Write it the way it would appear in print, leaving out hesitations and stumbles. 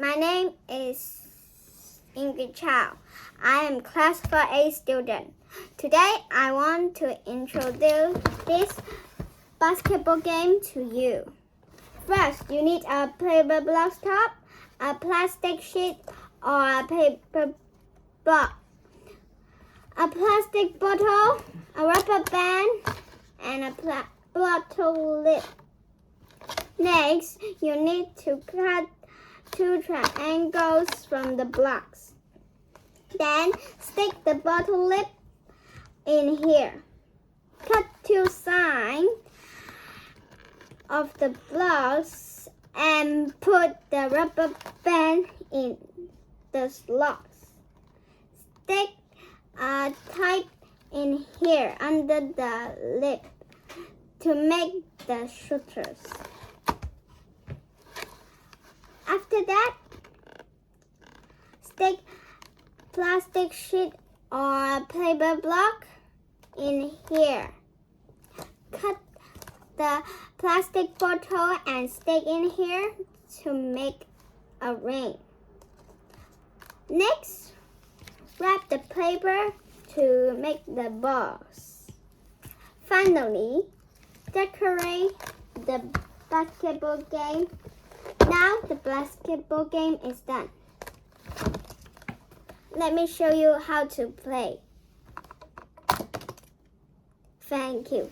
My name is Ingrid Chow. I am class 4A student. Today I want to introduce this basketball game to you. First, you need a paper block top, a plastic sheet or a paper block, a plastic bottle, a rubber band, and a bottle lid. Next, you need to cut 2 triangles from the blocks. Then, stick the bottle lid in here. Cut 2 sides of the blocks and put the rubber band in the slots. Stick a tape in here under the lid to make the shooters. After that, stick plastic sheet or a paper block in here. Cut the plastic bottle and stick in here to make a ring. Next, wrap the paper to make the balls. Finally, decorate the basketball game. Now the basketball game is done. Let me show you how to play. Thank you.